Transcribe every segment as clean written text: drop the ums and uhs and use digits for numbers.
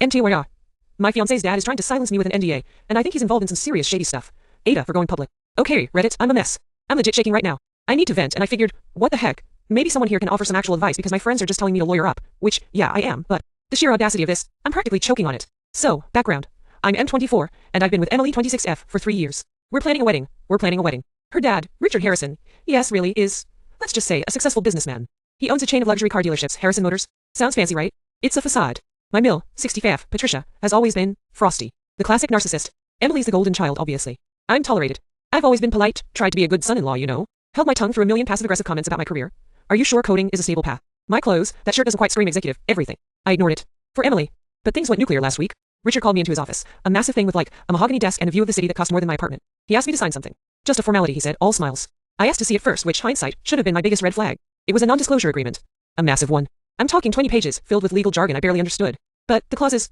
MTYR. My fiance's dad is trying to silence me with an NDA, and I think he's involved in some serious shady stuff. Ada for going public. Okay, Reddit, I'm a mess. I'm legit shaking right now. I need to vent, and I figured, what the heck? Maybe someone here can offer some actual advice because my friends are just telling me to lawyer up, which, yeah, I am, but the sheer audacity of this, I'm practically choking on it. So, background. I'm M24, and I've been with Emily 26F for 3 years. We're planning a wedding. Her dad, Richard Harrison, yes, really, is, let's just say, a successful businessman. He owns a chain of luxury car dealerships, Harrison Motors. Sounds fancy, right? It's a facade. My mill, 65, Patricia, has always been frosty. The classic narcissist. Emily's the golden child, obviously. I'm tolerated. I've always been polite, tried to be a good son-in-law, you know. Held my tongue through a million passive-aggressive comments about my career. Are you sure coding is a stable path? My clothes, that shirt doesn't quite scream executive, everything. I ignored it. For Emily. But things went nuclear last week. Richard called me into his office. A massive thing with like, a mahogany desk and a view of the city that cost more than my apartment. He asked me to sign something. Just a formality, he said, all smiles. I asked to see it first, which, hindsight, should have been my biggest red flag. It was a non-disclosure agreement. A massive one. I'm talking 20 pages, filled with legal jargon I barely understood. But the clauses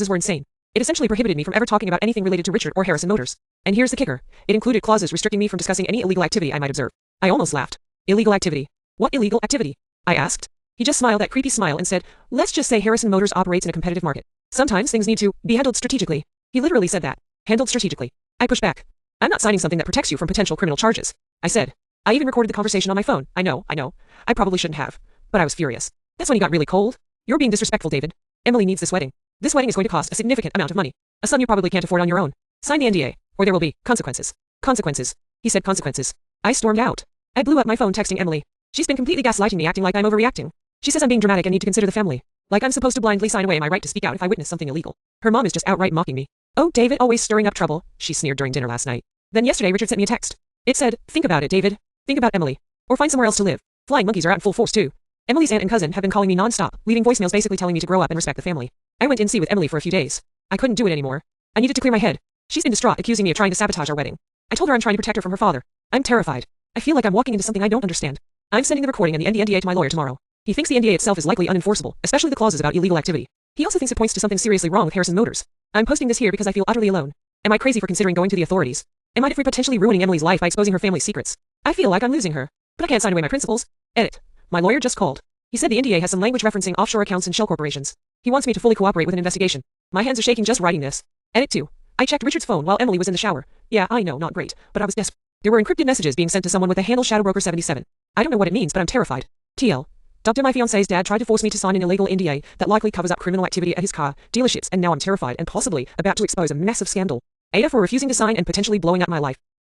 were insane. It essentially prohibited me from ever talking about anything related to Richard or Harrison Motors. And here's the kicker. It included clauses restricting me from discussing any illegal activity I might observe. I almost laughed. Illegal activity? What illegal activity? I asked. He just smiled that creepy smile and said, let's just say Harrison Motors operates in a competitive market. Sometimes things need to be handled strategically. He literally said that. Handled strategically. I pushed back. I'm not signing something that protects you from potential criminal charges. I said. I even recorded the conversation on my phone. I know. I probably shouldn't have. But I was furious. That's when he got really cold. You're being disrespectful, David. Emily needs this wedding. This wedding is going to cost a significant amount of money. A sum you probably can't afford on your own. Sign the NDA, or there will be consequences. Consequences. He said consequences. I stormed out. I blew up my phone texting Emily. She's been completely gaslighting me, acting like I'm overreacting. She says I'm being dramatic and need to consider the family. Like I'm supposed to blindly sign away my right to speak out if I witness something illegal. Her mom is just outright mocking me. Oh, David, always stirring up trouble, she sneered during dinner last night. Then yesterday Richard sent me a text. It said, think about it, David. Think about Emily. Or find somewhere else to live. Flying monkeys are out in full force too. Emily's aunt and cousin have been calling me non-stop, leaving voicemails basically telling me to grow up and respect the family. I went in see with Emily for a few days. I couldn't do it anymore. I needed to clear my head. She's been distraught, accusing me of trying to sabotage our wedding. I told her I'm trying to protect her from her father. I'm terrified. I feel like I'm walking into something I don't understand. I'm sending the recording and the NDA to my lawyer tomorrow. He thinks the NDA itself is likely unenforceable, especially the clauses about illegal activity. He also thinks it points to something seriously wrong with Harrison Motors. I'm posting this here because I feel utterly alone. Am I crazy for considering going to the authorities? Am I potentially ruining Emily's life by exposing her family's secrets? I feel like I'm losing her. But I can't sign away my principles. Edit. My lawyer just called. He said the NDA has some language referencing offshore accounts and shell corporations. He wants me to fully cooperate with an investigation. My hands are shaking just writing this. Edit 2. I checked Richard's phone while Emily was in the shower. Yeah, I know, not great, but I was desperate. There were encrypted messages being sent to someone with the handle Shadowbroker77. I don't know what it means, but I'm terrified. TL. Dr. My fiance's dad tried to force me to sign an illegal NDA that likely covers up criminal activity at his car dealerships, and now I'm terrified and possibly about to expose a massive scandal. Ada for refusing to sign and potentially blowing up my life.